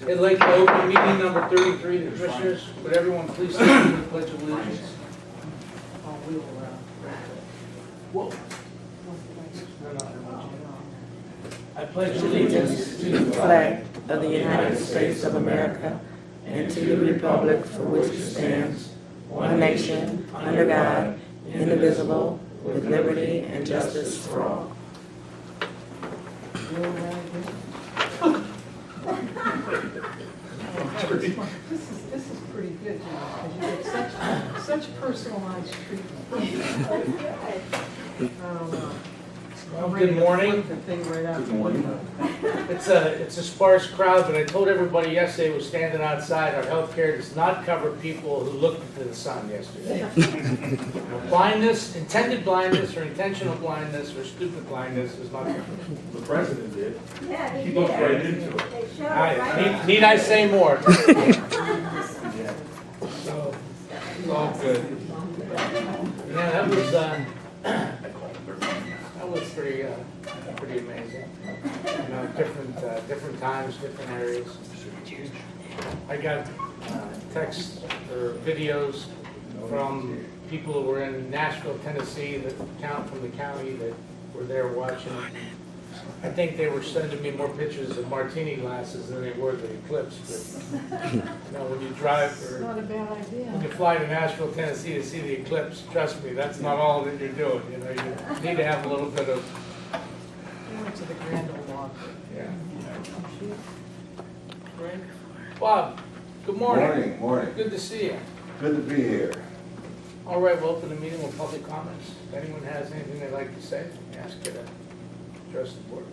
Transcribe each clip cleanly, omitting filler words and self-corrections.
I'd like to open meeting number 33, the Commissioners. Would everyone please stand for the Pledge of Allegiance? Whoa. I pledge allegiance to the flag of the United States of America and to the republic for which it stands, one nation, under God, indivisible, with liberty and justice for all. This is pretty good, because you get such personalized treatment. Well, good morning. Good morning. It's a sparse crowd, but I told everybody yesterday was standing outside. Our healthcare does not cover people who looked into the sun yesterday. Blindness, intended blindness, or intentional blindness, or stupid blindness is not covered. The president did. Yeah, He looked right into it. They showed All right. right, need I say more? So, it's all good. Yeah, that was pretty amazing. You know, different times, different areas. I got texts or videos from people who were in Nashville, Tennessee, that count from the county that were there watching. I think they were sending me more pictures of martini glasses than they were the eclipse. But you know, when you drive or Not a bad when you idea. fly to Nashville, Tennessee to see the eclipse, trust me, that's not all that you're doing. You know, you need to have a little bit of, We went to the Grand Ole Opry. yeah. Greg? Bob, good morning. Morning. Good to see you. Good to be here. All right, we'll open the meeting with public comments. If anyone has anything they'd like to say, ask you to address the board.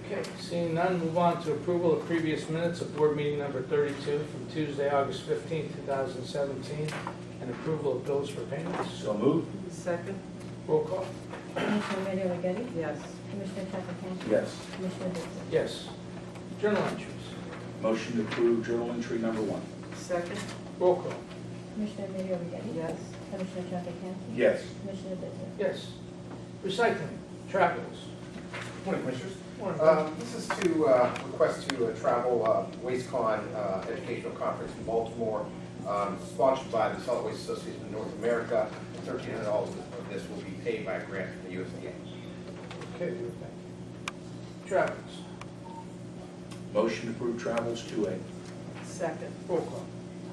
Okay, seeing none, move on to approval of previous minutes of board meeting number 32 from Tuesday, August 15, 2017, and approval of bills for payments. So moved. Second? Roll call. Commissioner Remedy Agati? Yes. Commissioner Trafficant? Yes. Commissioner Ditzler? Yes. Journal entries. Motion to approve journal entry number 1. Second? Roll call. Commissioner Remedy Agati? Yes. Commissioner Trafficant? Yes. Commissioner Ditzler? Yes. Recycling, travels. Morning, Commissioners. Morning. This is to request to travel WasteCon Educational Conference in Baltimore, sponsored by the Solid Waste Association of North America. $1,300 of this will be paid by a grant from the USDA. Okay, thank you. Travels. Motion to approve travels 2A. Second? Roll call.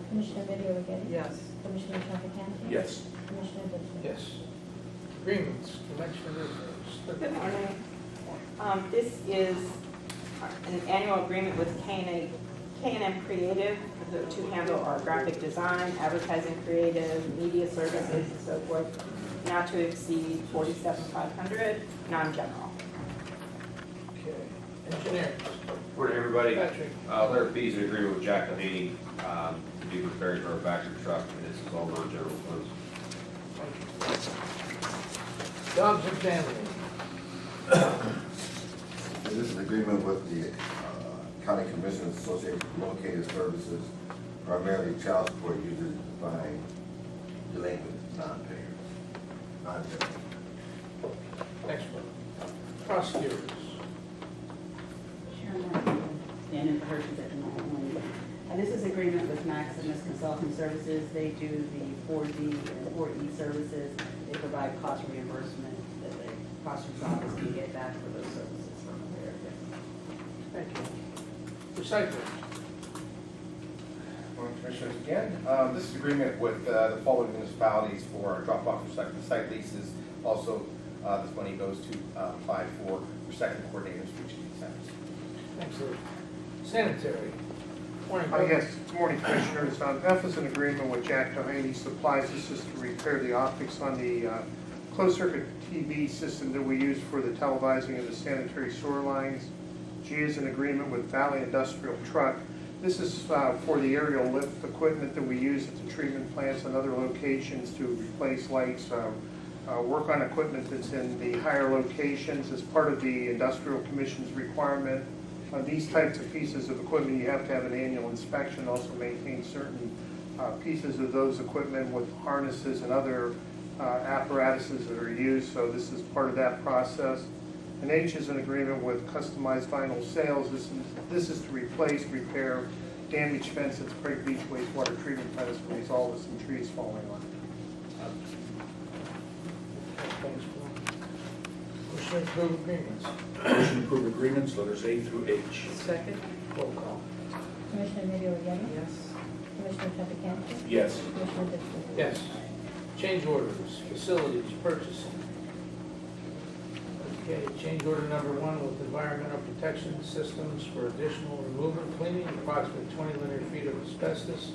Commissioner Remedy Agati? Yes. Commissioner Trafficant? Yes. Commissioner Ditzler? Yes. Agreements, convention of visitors. Good morning. This is an annual agreement with K&M Creative to handle our graphic design, advertising creative, media services, and so forth, not to exceed $47,500, non-general. Okay. Engineers. Morning, everybody. Patrick. Larry Pease, in agreement with Jack Lehaney to be prepared for our factory truck, and this is all non-general funds. Jobs and family. This is an agreement with the County Commissioners Association of Located Services, primarily child support users by delinquent non-payers. Non-payers. Next one. Prosecutors. Standing for Hershey's at the moment. This is agreement with Maximus Consulting Services. They do the 4D and 4E services. They provide cost reimbursement that the prosecutor's office can get back for those services from there. Thank you. Recycling. Morning, Commissioners, again. This is agreement with the following municipalities for drop-off recycling site leases. Also, this money goes to apply for recycling coordinators for each of these centers. Thanks, Lou. Sanitary. Morning, Bill. Yes, good morning, Commissioners. F is an agreement with Jack Doheny Supplies. This is to repair the optics on the closed-circuit TV system that we use for the televising of the sanitary sewer lines. G is an agreement with Valley Industrial Truck. This is for the aerial lift equipment that we use at the treatment plants and other locations to replace lights, work on equipment that's in the higher locations as part of the Industrial Commission's requirement. These types of pieces of equipment, you have to have an annual inspection, also maintain certain pieces of those equipment with harnesses and other apparatuses that are used, so this is part of that process. And H is an agreement with Customized Vinyl Sales. This is to replace, repair damaged fence at Sprague Beach wastewater treatment plant as a result of some trees falling on it. Thanks, Bill. Motion to approve agreements. Motion to approve agreements, letters A through H. Second? Roll call. Commissioner Remedy Agati? Yes. Commissioner Trafficante? Yes. Commissioner Ditzler? Yes. Change orders, facilities, purchasing. Okay, change order number 1 with Environmental Protection Systems for additional removal and cleaning, approximately 20 linear feet of asbestos,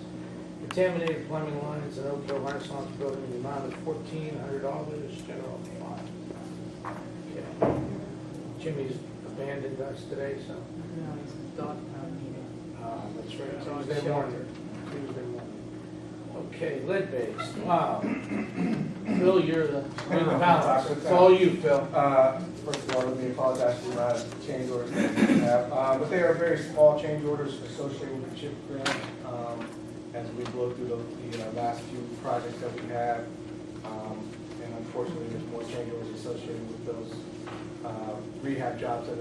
contaminated plumbing lines in Oak Hill Renaissance Building in the amount of $1,400, general fund. Okay. Jimmy's abandoned us today, so, No, he's dog pound meeting. that's right, Tuesday morning. Okay, lead-based, wow. Phil, you're the balance, it's all you, Phil. First of all, let me apologize for the amount of change orders that we have. But they are very small change orders associated with the CHIP grant. As we go through the last few projects that we have. And unfortunately, there's more change orders associated with those rehab jobs that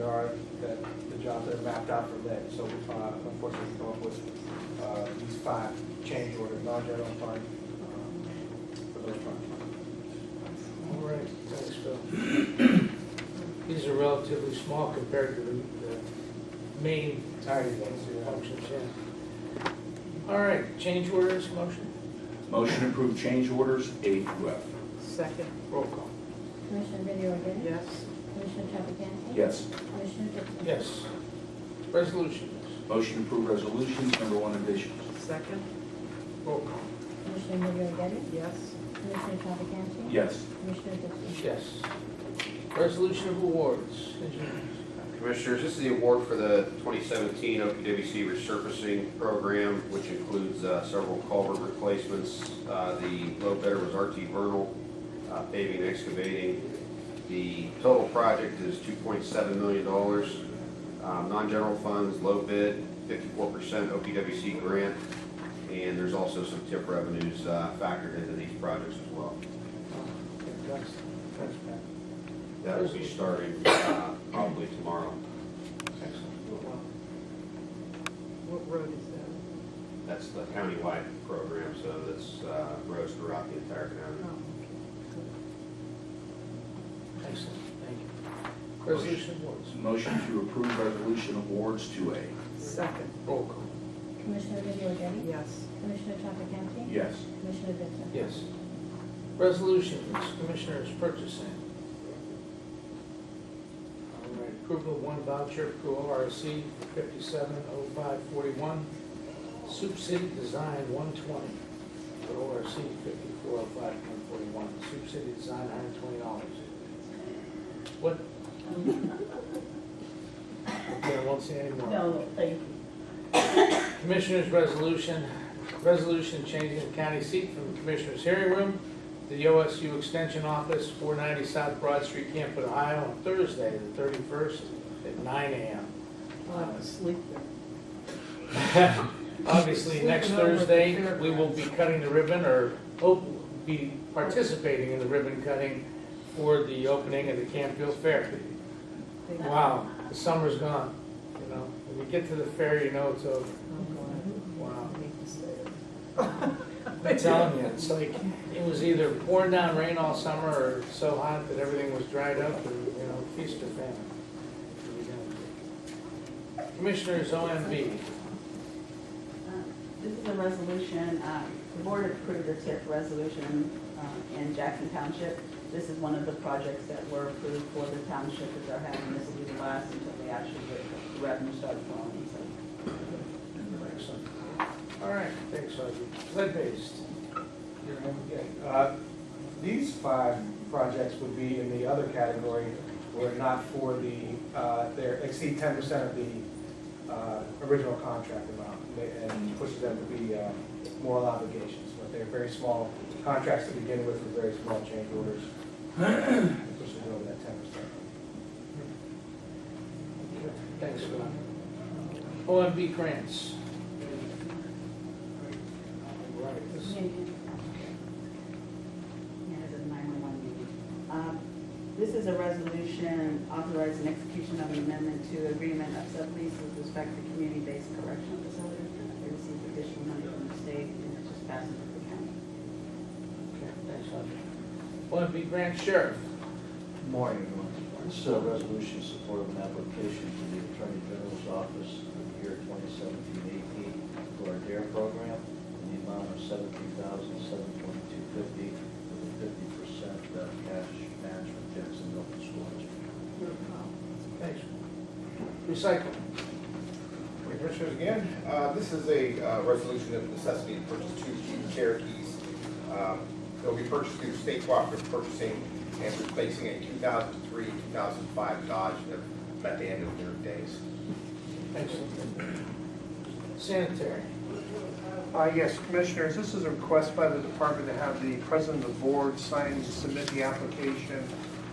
the jobs that are mapped out for lead. So unfortunately, we come up with these 5 change orders, non-general fund, for those projects. All right, thanks, Phil. These are relatively small compared to the main Tiny ones, yeah. functions, yeah. All right, change orders, motion, Motion to approve change orders A through F. Second? roll call. Commissioner Remedy Agati? Yes. Commissioner Trafficante? Yes. Commissioner Ditzler? Yes. Resolutions, Motion to approve resolutions, number 1 additions. Second? roll call. Commissioner Remedy Agati? Yes. Commissioner Trafficante? Yes. Commissioner Ditzler? Yes. Resolution of awards, engineers. Commissioners, this is the award for the 2017 OPWC resurfacing program, which includes several culvert replacements. The low bidder was RT Vernal, paving and excavating. The total project is $2.7 million. Non-general funds, low bid, 54% OPWC grant, and there's also some TIP revenues factored into these projects as well. Thanks, Pat. That will be starting probably tomorrow. Excellent. What road is that? That's the countywide program, so that's roads throughout the entire county. Excellent, thank you. Resolution awards, Motion to approve resolution awards 2A. Second? roll call. Commissioner Remedy Agati? Yes. Commissioner Trafficante? Yes. Commissioner Ditzler? Yes. Resolutions, commissioners purchasing. All right, approval of 1 voucher for ORC 570541, Soup City Design 120, for ORC 540541, Soup City Design $120. What? Okay, I won't say anymore. No, thank you. Commissioners' resolution changing the county seat from the Commissioners' hearing room to the OSU Extension Office, 490 South Broad Street, Campbell, Ohio, on Thursday, the 31st, at 9 a.m. I'll have to sleep there. Obviously, next Sleeping over at the Thursday, fairgrounds. we will be cutting the ribbon, or hope be participating in the ribbon cutting for the opening of the Campfield Fair. Wow, the summer's gone, you know. When you get to the fair, you know it's over. Wow. I'm telling you, it's like, it was either pouring down rain all summer or so hot that everything was dried up, and, you know, feast or famine. Commissioners, OMB. This is a resolution, the board approved a TIP resolution in Jackson Township. This is one of the projects that were approved for the township that they're having. This will be the last until they actually get the revenue started flowing. So. Excellent. All right, thanks, Sergeant. Lead-based. These 5 projects would be in the other category, were not for the, they exceed 10% of the original contract amount, and pushes them to be moral obligations. But they're very small contracts to begin with very small change orders. It pushes it over that 10%. Thanks, Scott. OMB grants. Right, this- Yeah, it's a 911 meeting. This is is a resolution authorizing execution of an amendment to agreement of sublease with respect to community-based correctional facilities. They received additional money from the state and it's just passing through the county. Okay, thanks, Audrey. One B Grant Sheriff. Good morning, everyone. This is a resolution in support of an application to the Attorney General's Office for the year 2017-18 for our DARE program in the amount of $17,722.50 with a 50% cash match from Jackson Milton School District. Thanks. Recycle. Commissioners, again, this is a resolution of necessity to purchase two Cherokees. They'll be purchased through state cooperative purchasing and replacing a 2003, 2005 Dodge that met the end of their days. Excellent. Sanitary. Yes, Commissioners, this is a request by the department to have the president of the board sign and submit the application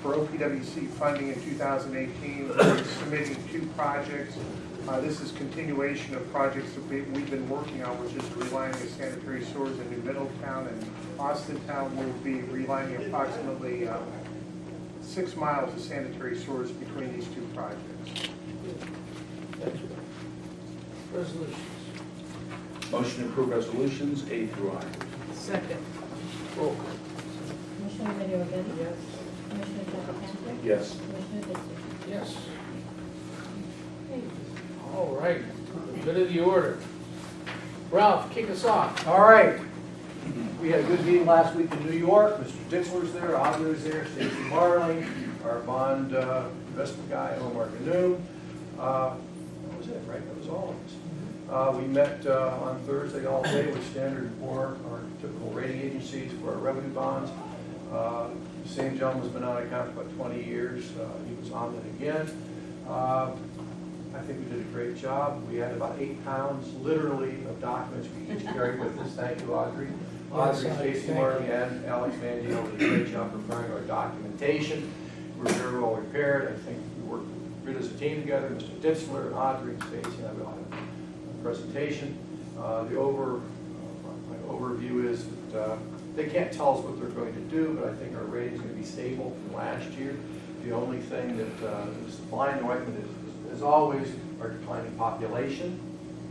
for OPWC funding in 2018. We're submitting two projects. This is continuation of projects that we've been working on, which is relining of sanitary sewers in New Middletown and Austintown. We'll be relining approximately 6 miles of sanitary sewers between these two projects. Thanks. Resolutions. Motion to approve resolutions A through I. Second. Roll call. Commissioner Remedy Agati? Yes. Commissioner Traficant? Yes. Commissioner Ditzler? Yes. All right, good of the order. Ralph, kick us off. All right. We had a good meeting last week in New York. Mr. Ditzler's there, Audrey's there, Stacy Marling, our bond investment guy, Omar Ganoon. That was it, right? That was all of us. We met on Thursday all day with Standard & Poor's, our typical rating agencies for our revenue bonds. Same gentleman's been on account for about 20 years. He was on it again. I think we did a great job. We had about 8 pounds, literally, of documents we each carried with us. Thank you, Audrey. Audrey, Stacy Martin, and Alex Mangino did a great job preparing our documentation. We were very well prepared. I think we worked good as a team together. Mr. Ditzler, Audrey, Stacy, and I will have a presentation. My overview is that they can't tell us what they're going to do, but I think our rating is going to be stable from last year. The only thing that is the blind ointment is, as always, our declining population.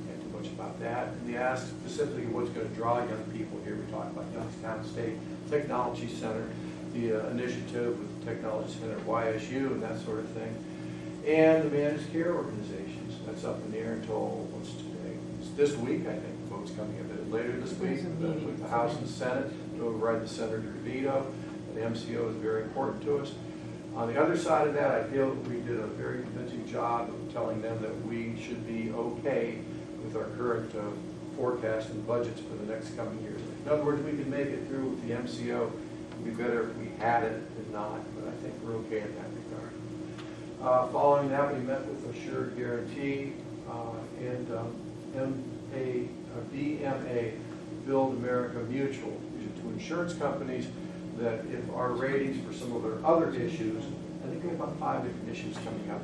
Can't do much about that. And they asked specifically what's going to draw young people here. We talked about Youngstown State Technology Center, the initiative with the Technology Center at YSU and that sort of thing. And the managed care organizations. That's up in the air until, what's today? It's this week, I think. Votes coming a bit later this week with the House and the Senate to override the Senator's veto. The MCO is very important to us. On the other side of that, I feel that we did a very convincing job of telling them that we should be okay with our current forecast and budgets for the next coming years. In other words, we could make it through with the MCO. It would be better if we had it than not, but I think we're okay in that regard. Following that, we met with Assured Guarantee and BMA, Build America Mutual. These are two insurance companies that if our ratings for some of their other issues, I think we have about 5 different issues coming up,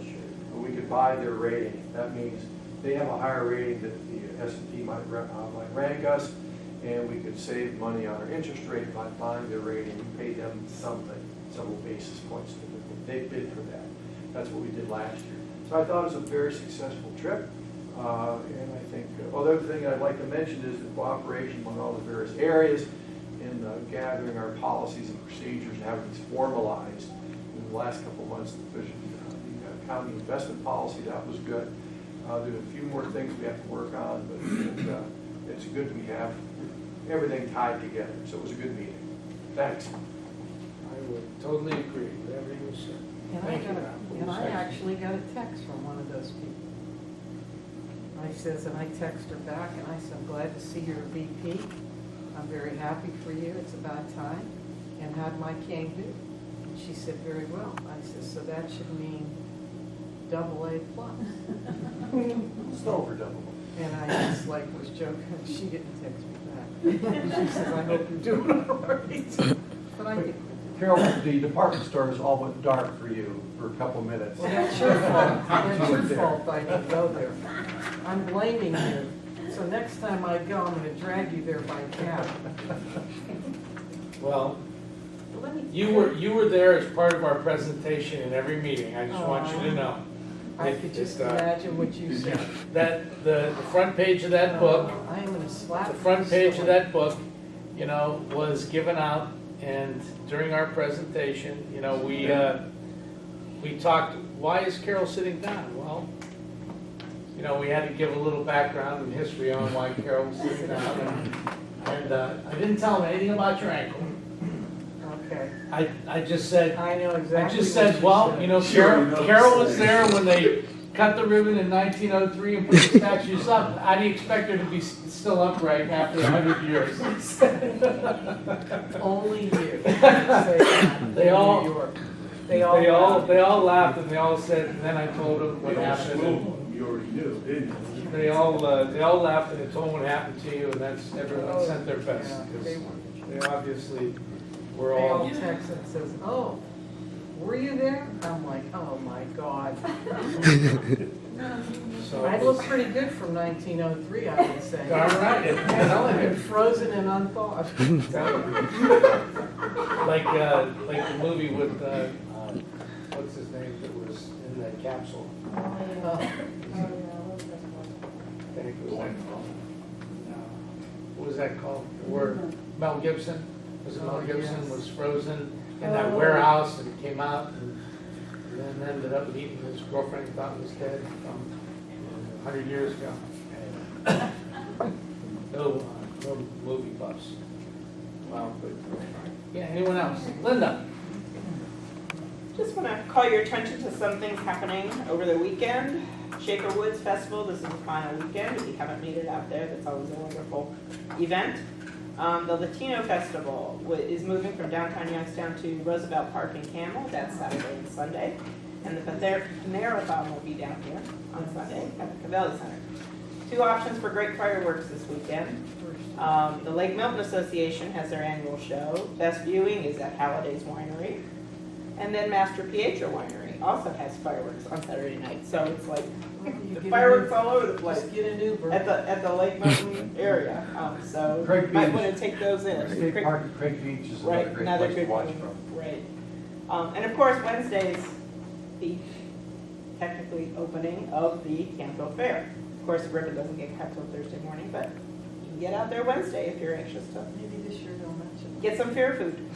but we could buy their rating. That means they have a higher rating that the S&P might rank us, and we could save money on our interest rate by buying their rating. We pay them something, several basis points. They bid for that. That's what we did last year. So I thought it was a very successful trip. And I think, other thing I'd like to mention is the cooperation among all the various areas in gathering our policies and procedures and having these formalized in the last couple of months. The county investment policy, that was good. There are a few more things we have to work on, but it's good that we have everything tied together. So it was a good meeting. Thanks. I would totally agree with everything you said. And I actually got a text from one of those people. I says, and I text her back, and I said, I'm glad to see you're a VP. I'm very happy for you. It's about time. And how'd my cane do? And she said, very well. I said, so that should mean AA+. It's over double. And I just like was joking. She didn't text me back. She says, I hope you're doing all right. But I think. Carol, the department stores all went dark for you for a couple minutes. Well, that's your fault. That's your fault I didn't go there. I'm blaming you. So next time I go, I'm going to drag you there by cab. Well, Let me. You were there as part of our presentation in every meeting, I just want you to know. I could just imagine what you said. That, the front page of that book, I am gonna slap. the front you page of silly. that book, was given out, and during our presentation, we talked, why is Carol sitting down? Well, we had to give a little background and history on why Carol was sitting down. And I didn't tell him anything about your ankle. Okay, I just said, I know I exactly. just what said, you well, said. Carol was there when they cut the ribbon in 1903 and put the statues up. How do you expect her to be still upright after 100 years? Only you. Say that. They all- New York. They all laughed, and they all said, and then I told them what happened. You already knew, didn't you? They all laughed, and I told them what happened to you, and that's, everyone sent their best, Yeah, because they they obviously were They all all. text and says, oh, were you there? I'm like, oh my God. So I look pretty good from 1903, I would say. Darn right. I've been frozen and unthawed. Like the movie with, what's his name that was in the capsule? Oh, I think it was that called. What was that called? Where Mel Gibson, was it Mel Oh, Gibson yes. was frozen in that warehouse and came out and then ended up meeting his girlfriend, he thought was dead from 100 years ago. No movie buffs. Wow, but, yeah, anyone else? Linda? Just want to call your attention to some things happening over the weekend. Shaker Woods Festival, this is the final weekend. If you haven't made it out there, that's always a wonderful event. The Latino Festival is moving from downtown Youngstown to Roosevelt Park in Camel. That's Saturday and Sunday. And the Panera-thon will be down here on Sunday at the Cavelli Center. 2 options for great fireworks this weekend. The Lake Milton Association has their annual show. Best viewing is at Halliday's Winery. And then Master Pietro Winery also has fireworks on Saturday night. So it's like the fireworks all over the place Just get an Uber. at the Lake Milton area. So you Craig might Beach. want to take those in. State Park at Craig Beach is Right, another great another place to good watch one. from. Right. And of course, Wednesday's the technically opening of the Canfield Fair. Of course, the ribbon doesn't get cut till Thursday morning, but you can get out there Wednesday if you're anxious to Maybe this year they'll mention. get some fair food.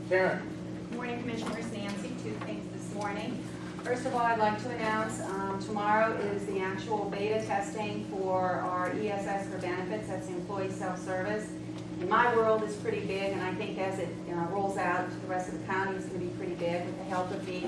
Karen? Good morning, Commissioners. Nancy. 2 things this morning. First of all, I'd like to announce tomorrow is the actual beta testing for our ESS for benefits. That's employee self-service. In my world, it's pretty big, and I think as it rolls out to the rest of the county, it's going to be pretty big. With the help of the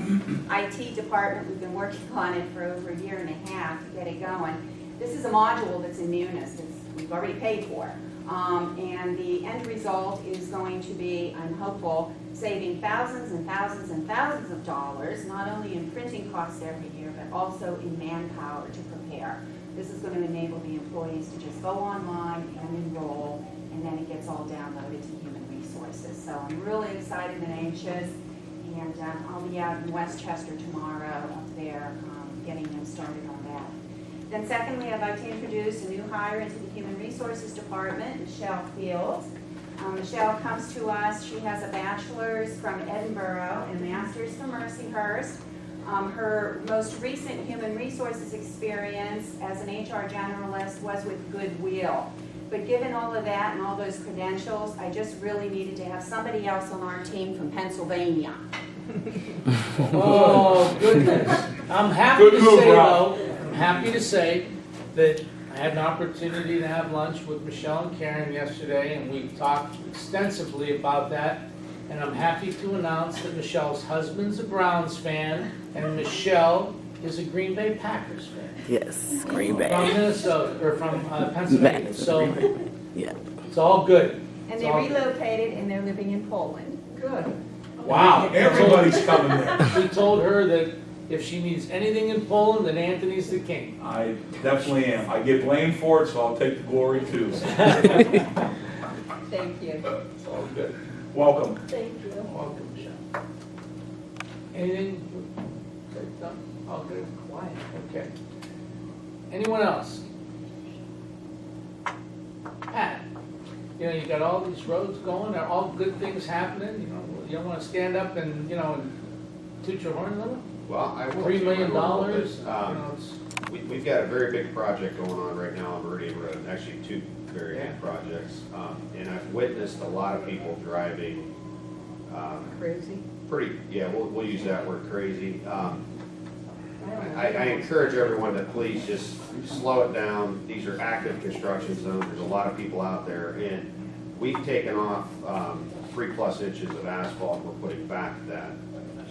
IT department, we've been working on it for over a year and a half to get it going. This is a module that's in Munis. We've already paid for. And the end result is going to be, I'm hopeful, saving thousands and thousands and thousands of dollars, not only in printing costs every year, but also in manpower to prepare. This is going to enable the employees to just go online and enroll, and then it gets all downloaded to Human Resources. So I'm really excited and anxious, and I'll be out in Westchester tomorrow up there getting them started on that. Then secondly, I'd like to introduce a new hire into the Human Resources Department, Michelle Fields. Michelle comes to us, she has a bachelor's from Edinburgh and a master's from Mercyhurst. Her most recent human resources experience as an HR generalist was with Goodwill. But given all of that and all those credentials, I just really needed to have somebody else on our team from Pennsylvania. Oh, goodness. I'm happy Good to move, say, Rob. though, I'm happy to say that I had an opportunity to have lunch with Michelle and Karen yesterday, and we talked extensively about that. And I'm happy to announce that Michelle's husband's a Browns fan, and Michelle is a Green Bay Packers fan. Yes, Green From Bay. Minnesota, or from Pennsylvania, so Yeah. it's all good. And It's they all good. relocated and they're living in Poland. Good. Wow. Everybody's coming there. We told her that if she needs anything in Poland, then Anthony's the king. I definitely am. I get blamed for it, so I'll take the glory too. Thank you. It's all good. Welcome. Thank you. Welcome, Michelle. Anything? No? All good? Quiet. Okay. Anyone else? Pat? you know, you got all these roads going, there are all good things happening, you know, you don't wanna stand up and, you know, and toot your horn a little? Well, I will. $3 million, you dollars. know, it's, We've got a very big project going on right now on Meridian Road, actually two very big projects. And I've witnessed a lot of people driving, Crazy. pretty, yeah, we'll use that word, crazy. I encourage everyone to please just slow it down. These are active construction zones. There's a lot of people out there. And we've taken off 3+ inches of asphalt. We're putting back that.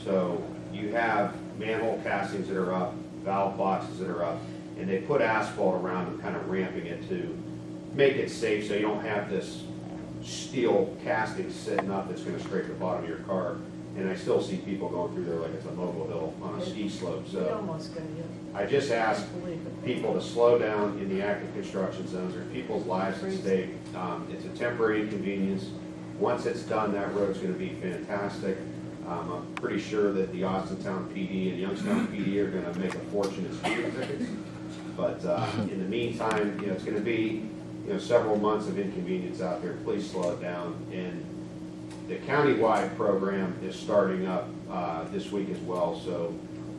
So you have manhole castings that are up, valve boxes that are up, and they put asphalt around them, kind of ramping it to make it safe so you don't have this steel casting sitting up that's going to scrape the bottom of your car. And I still see people going through there like it's a mobile hill on a ski slope. We So almost got hit. I just ask Believe it. people to slow down in the active construction zones. There are people's lives at stake. It's a temporary inconvenience. Once it's done, that road's going to be fantastic. I'm pretty sure that the Austintown PD and Youngstown PD are going to make a fortune in speeding tickets. But in the meantime, you know, it's going to be, you know, several months of inconvenience out there. Please slow it down. And the countywide program is starting up this week as well. So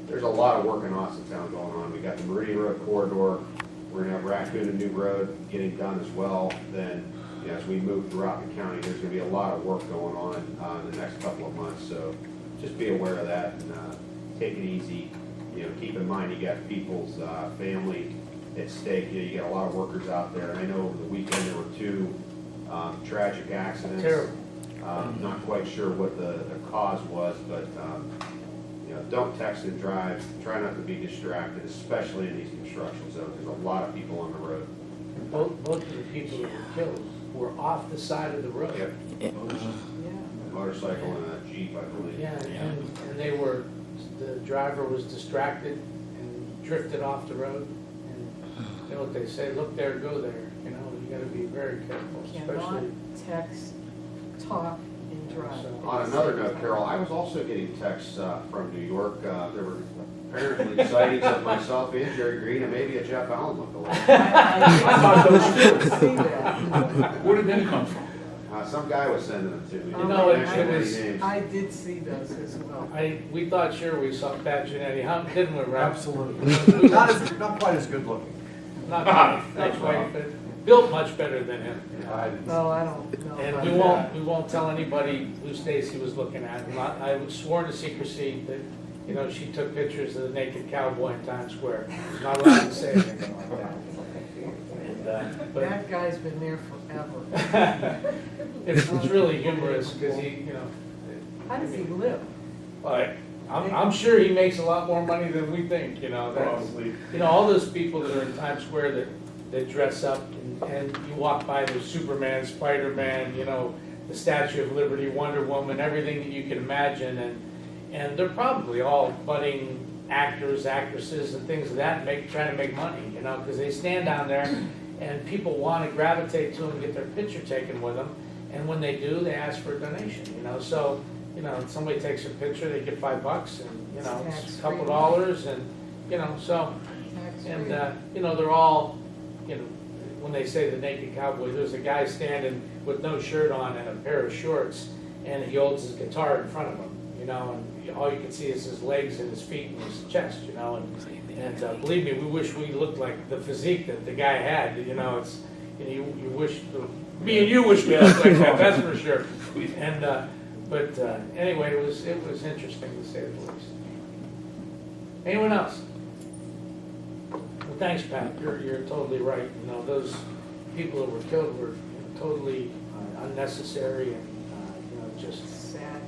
there's a lot of work in Austintown going on. We got the Meridian Road corridor. We're going to have Raccoon and New Road getting done as well. Then, you know, as we move throughout the county, there's going to be a lot of work going on in the next couple of months. So just be aware of that and take it easy. You know, keep in mind you got people's family at stake. You know, you got a lot of workers out there. And I know over the weekend there were 2 tragic accidents. Terrible. Not quite sure what the cause was, but you know, don't text and drive. Try not to be distracted, especially in these construction zones. There's a lot of people on the road. both of the people that were killed were off the side of the road. Yep. Yeah. A motorcycle and a Jeep, I believe. Yeah, and they were, the driver was distracted and drifted off the road. And you know what they say, look there, go there, you know, you gotta be very careful, Cannot especially. text, talk, and drive. So- On another note, Carol, I was also getting texts from New York. There were apparently sightings of myself and Jerry Green and maybe a Jeff Allen lookalike. I thought those didn't see that. Where did them come from? Some guy was sending them to me. You know, it Didn't mention was- any names. I did see those as well. We thought sure we saw Pat Giannetti, didn't we, Ralph? Absolutely. Not quite as good looking. Not quite, but built much better than him. No, I don't know. And about we won't tell anybody who Stacy was looking at. I was sworn to secrecy that, you know, she took pictures of the naked cowboy in Times Square. Not allowed to say anything like that. And, that. but That guy's been there forever. it's really humorous because he, you know, How does he live? like, I'm sure he makes a lot more money than we think, you know. That's, you know, all those people that are in Times Square that dress up and you walk by, there's Superman, Spider-Man, you know, the Statue of Liberty, Wonder Woman, everything that you can imagine. And they're probably all budding actors, actresses, and things of that, trying to make money, you know, because they stand down there and people want to gravitate to them and get their picture taken with them. And when they do, they ask for a donation, you know. So, you know, somebody takes a picture, they get $5, and, you know, it's a couple dollars, and, you know, so, and, you know, they're all, you know, when they say the naked cowboy, there's a guy standing with no shirt on and a pair of shorts, and he holds his guitar in front of him, you know, and all you can see is his legs and his feet and his chest, you know, and believe me, we wish we looked like the physique that the guy had, you know, it's, you know, you wish, me and you wish we looked like that, that's for sure. And, but anyway, it was interesting to say the least. Anyone else? Well, thanks, Pat. You're totally right. You know, those people that were killed were totally unnecessary, and you know, just Sad.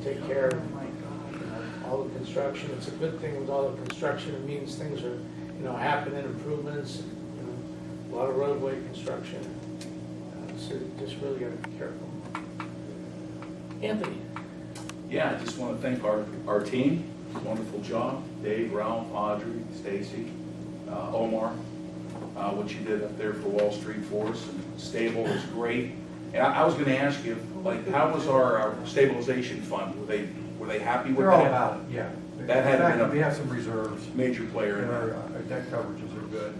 take care of Oh, my God. you know, all the construction. It's a good thing with all the construction. It means things are, you know, happening, improvements, and, you know, a lot of roadway construction. So you just really got to be careful. Anthony. Yeah, I just want to thank our team. Wonderful job. Dave, Ralph, Audrey, Stacy, Omar. What you did up there for Wall Street for us, and Stable was great. And I was going to ask you, like, how was our stabilization fund? Were they happy with that? They're all about it, yeah. That had been a we have some reserves. major player in And there. our debt coverages are good,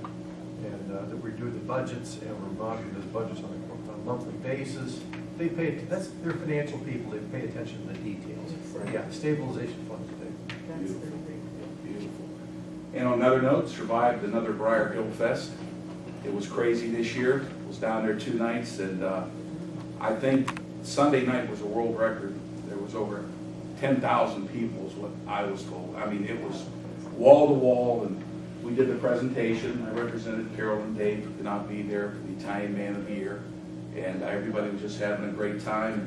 and that we do the budgets, and we're monitoring those budgets on a on a monthly basis. They pay, that's, they're financial people, they pay attention to the details. Yeah, the stabilization fund is big. That's their big deal. Beautiful. And on another note, survived another Briar Hill Fest. It was crazy this year. Was down there 2 nights, and I think Sunday night was a world record. There was over 10,000 people is what I was told. I mean, it was wall to wall, and we did the presentation. I represented Carol and Dave, who could not be there for the Italian Man of the Year, and everybody was just having a great time.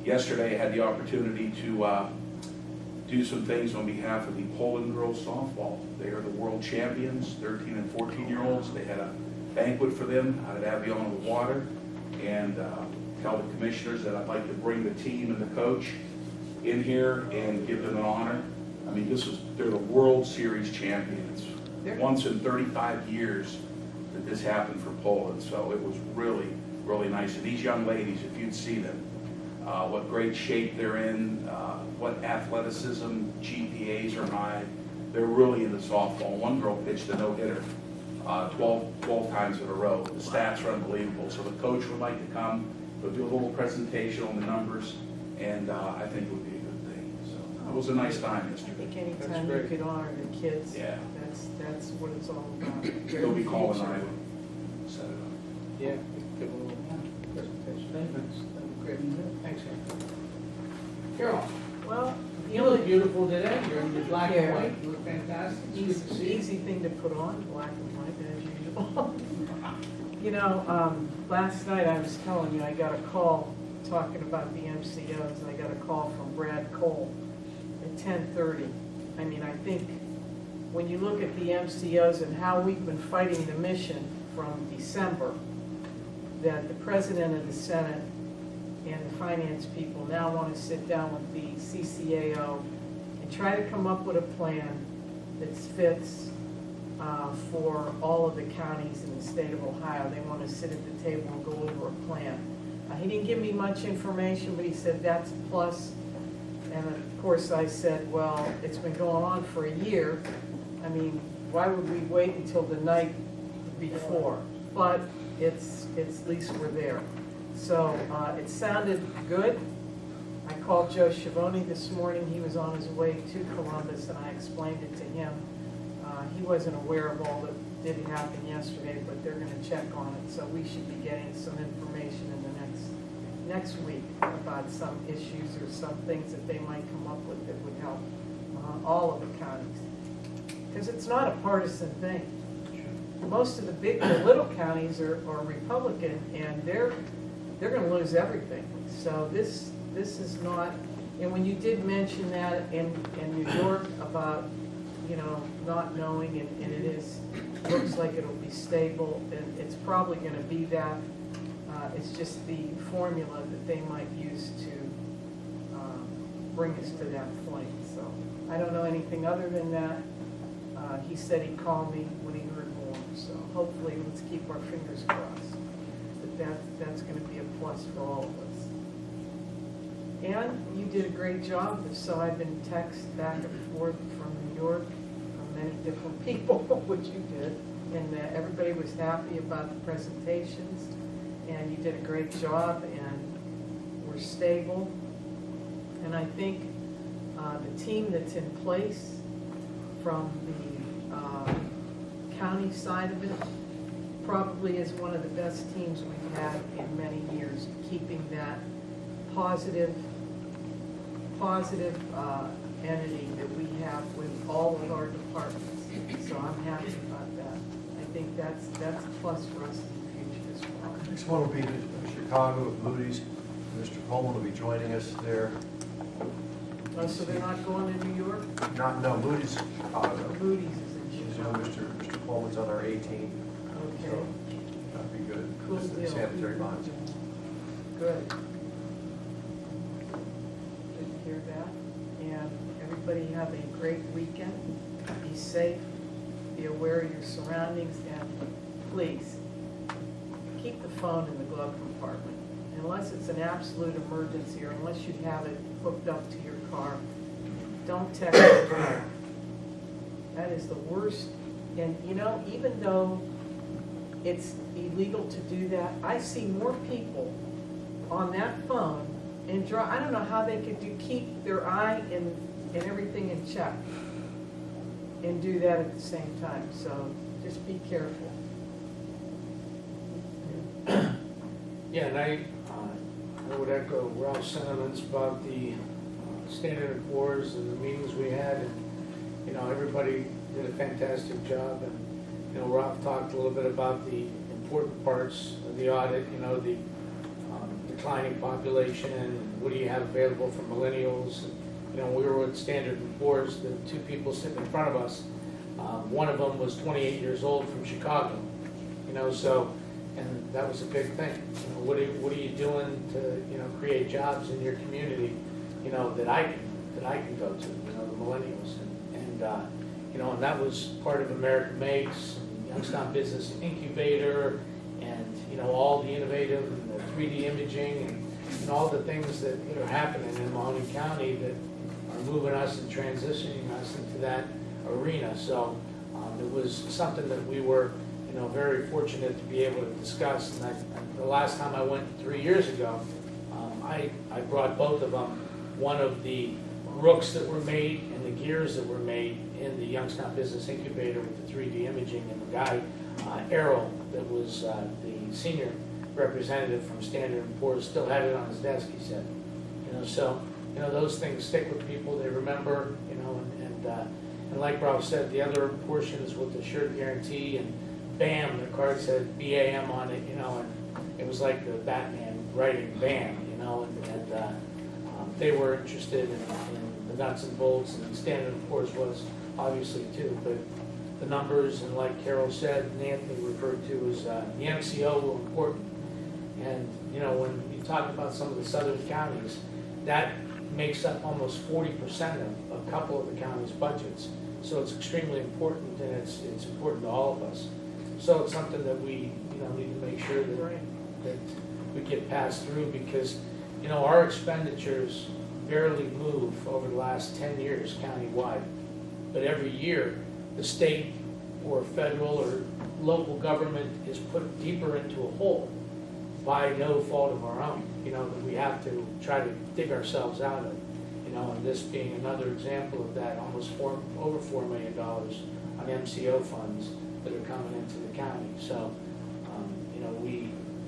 Yesterday, I had the opportunity to do some things on behalf of the Poland girls softball. They are the world champions, 13 and 14-year-olds. They had a banquet for them out at Avion on the Water, and tell the commissioners that I'd like to bring the team and the coach in here and give them an honor. I mean, they're the World Series champions. Once in 35 years that this happened for Poland, so it was really, really nice. And these young ladies, if you'd see them, what great shape they're in, what athleticism, GPAs are high. They're really into softball. One girl pitched a no-hitter 12 times in a row. The stats are unbelievable. So the coach would like to come, they'll do a little presentation on the numbers, and I think it would be a good thing. So it was a nice time I yesterday. think anytime you could honor the kids, Yeah. that's what it's all about. They'll be calling Future. Iowa. Set it up. Yeah, give a little presentation. Thanks. Great. Thanks, Ann. Carol, Well, you look beautiful today. You're in your black and Yeah. white. You look fantastic. It's good to see you. easy thing to put on, black and white as usual. You know, last night I was telling you, I got a call talking about the MCOs. I got a call from Brad Cole at 10:30. I mean, I think when you look at the MCOs and how we've been fighting the mission from December, that the President of the Senate and the finance people now want to sit down with the CCAO and try to come up with a plan that fits for all of the counties in the state of Ohio. They want to sit at the table and go over a plan. He didn't give me much information, but he said that's a plus. And of course I said, well, it's been going on for a year. I mean, why would we wait until the night before? But it's at least we're there. So it sounded good. I called Joe Schiavone this morning. He was on his way to Columbus, and I explained it to him. He wasn't aware of all that did happen yesterday, but they're going to check on it. So we should be getting some information in the next week about some issues or some things that they might come up with that would help all of the counties. Because it's not a partisan thing. Most of the little counties are Republican, and they're going to lose everything. So this is not, and when you did mention that in New York about, you know, not knowing, and it is, looks like it'll be stable, and it's probably going to be that. It's just the formula that they might use to bring us to that point. So I don't know anything other than that. He said he'd call me when he heard more. So hopefully, let's keep our fingers crossed. That's going to be a plus for all of us. And you did a great job. So I've been texted back and forth from New York from many different people, which you did. And everybody was happy about the presentations. And you did a great job, and we're stable. And I think the team that's in place from the county side of it probably is one of the best teams we've had in many years, keeping that positive entity that we have with all of our departments. So I'm happy about that. I think that's a plus for us in the future as well. Next one will be Chicago with Moody's. Mr. Coleman will be joining us there. Oh, so they're not going to New York? No, Moody's Chicago. Moody's is in You know, Chicago. Mr. Coleman's on our A team, Okay, so that'd be good. cool Just the deal. sanitary bonds. Good. Good to hear that. And everybody have a great weekend. Be safe, be aware of your surroundings, and please, keep the phone in the glove compartment. Unless it's an absolute emergency, or unless you have it hooked up to your car, don't text or call. That is the worst. And you know, even though it's illegal to do that. I see more people on that phone and I don't know how they could keep their eye and everything in check and do that at the same time, so just be careful. Yeah, and I would echo Ralph's sentiments about the Standard & Poor's and the meetings we had, and, you know, everybody did a fantastic job, and, you know, Ralph talked a little bit about the important parts of the audit, you know, the declining population, and what do you have available for millennials, and, you know, we were with Standard & Poor's, the two people sitting in front of us, one of them was 28 years old from Chicago, you know, so, and that was a big thing. You know, what are you doing to, you know, create jobs in your community, you know, that I can go to, you know, the millennials, and you know, and that was part of America Makes, and Youngstown Business Incubator, and, you know, all the innovative and the 3D imaging and all the things that are happening in Mahoney County that are moving us and transitioning us into that arena. So it was something that we were, you know, very fortunate to be able to discuss. And the last time I went 3 years ago, I brought both of them, one of the rooks that were made and the gears that were made in the Youngstown Business Incubator with the 3D imaging, and the guy, Errol, that was the senior representative from Standard & Poor's, still had it on his desk, he said. You know, so, you know, those things stick with people, they remember, you know, and like Ralph said, the other portions with the Assured Guarantee, and BAM, the card said BAM on it, you know, and it was like the Batman writing BAM, you know, and they were interested in the nuts and bolts, and Standard & Poor's was obviously too, but the numbers, and like Carol said, and Anthony referred to, as the MCO were important. And, you know, when you talk about some of the southern counties, that makes up almost 40% of a couple of the counties' budgets. So it's extremely important, and it's important to all of us. So it's something that we, you know, need to make sure that we get passed through, because, you know, our expenditures barely move over the last 10 years countywide. But every year, the state or federal or local government is put deeper into a hole by no fault of our own, you know, that we have to try to dig ourselves out of. You know, and this being another example of that, almost over $4 million on MCO funds that are coming into the county. So, you know,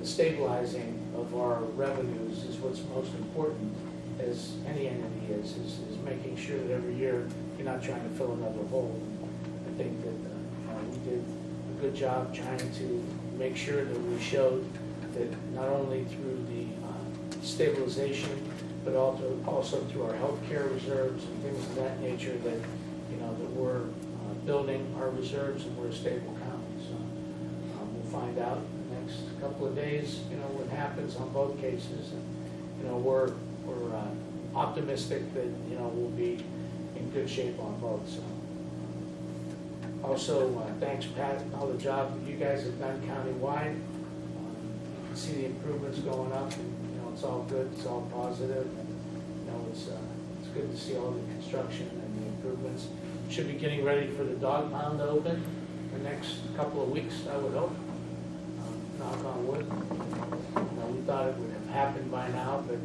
the stabilizing of our revenues is what's most important, as any entity is making sure that every year you're not trying to fill another hole. I think that we did a good job trying to make sure that we showed that not only through the stabilization, but also through our healthcare reserves and things of that nature, that, you know, that we're building our reserves and we're a stable county. So we'll find out in the next couple of days, you know, what happens on both cases, and, you know, we're optimistic that, you know, we'll be in good shape on both. So also thanks, Pat, and all the job that you guys have done countywide. You can see the improvements going up, and, you know, it's all good, it's all positive, and, you know, it's good to see all the construction and the improvements. Should be getting ready for the dog pound to open the next couple of weeks, I would hope. Knock on wood. You know, we thought it would have happened by now, but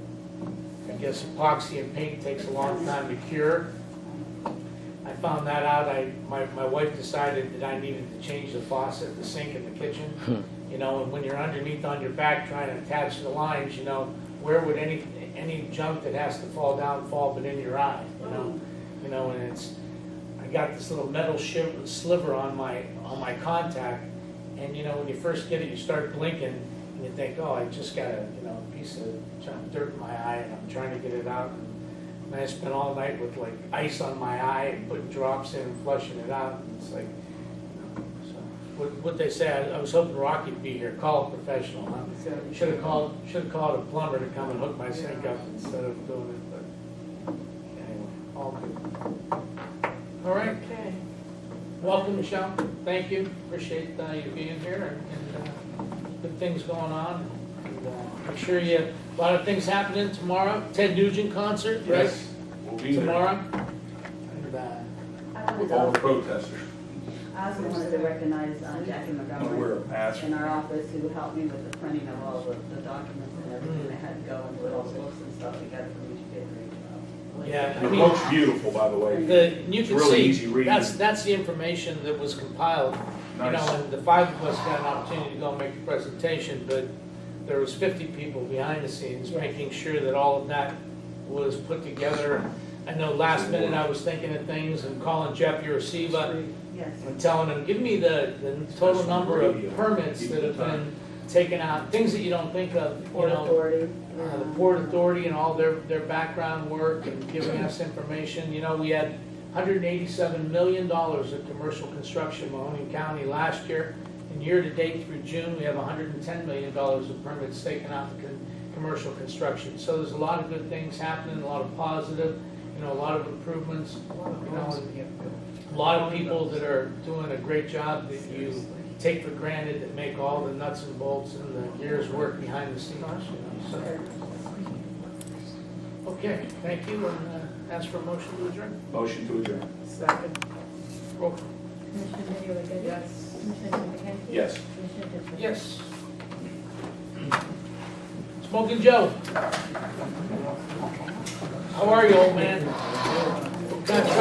I guess epoxy and paint takes a long time to cure. I found that out. My wife decided that I needed to change the faucet, the sink in the kitchen. You know, and when you're underneath on your back trying to attach the lines, you know, where would any junk that has to fall down fall but in your eye? You know, and I got this little metal sliver on my contact, and, you know, when you first get it, you start blinking, and you think, oh, I just got a, you know, piece of dirt in my eye, and I'm trying to get it out. And I spent all night with, like, ice on my eye and putting drops in and flushing it out. And it's like, you know, so what they say, I was hoping Rocky would be here. Call a professional, huh? Should have called a plumber to come and hook my sink up instead of doing it. But anyway, all good. All right. Okay. Welcome, Michelle. Thank you. Appreciate you being here, and good things going on. And make sure a lot of things happening tomorrow. Ted Nugent concert, right? Yes, we'll be there tomorrow. And, with all the protesters. I also wanted to recognize Jackie I'm aware Montgomery of past. in our office who helped me with the printing of all the documents and everything. I had to go and put all the books and stuff together for me. She did a great job. Yeah, I Your mean, book's beautiful, by the way. you It's can really see, easy reading. that's the information that was compiled. You know, Nice. and the five of us got an opportunity to go and make the presentation, but there was 50 people behind the scenes making sure that all of that was put together. I know last minute I was thinking of things and calling Jeff Urasiva Yes. and telling him, give me the total number of permits that have been taken out, things that you don't think of, you Port know. Authority. The Port Authority and all their background work and giving us information. You know, we had $187 million of commercial construction in Mahoning County last year. And year-to-date through June, we have $110 million of permits taken out for commercial construction. So there's a lot of good things happening, a lot of positive, you know, a lot of improvements. You know, and a lot of people that are doing a great job that you take for granted, that make all the nuts and bolts and the gears work behind the scenes, you know, so. Okay, thank you, and ask for a motion to adjourn. Motion to adjourn. Second. Roll call. Commissioner Middy O'Geady? Yes. Commissioner McKenzie? Yes. Commissioner Ditzler? Yes. Smoking Joe. How are you, old man? What kind of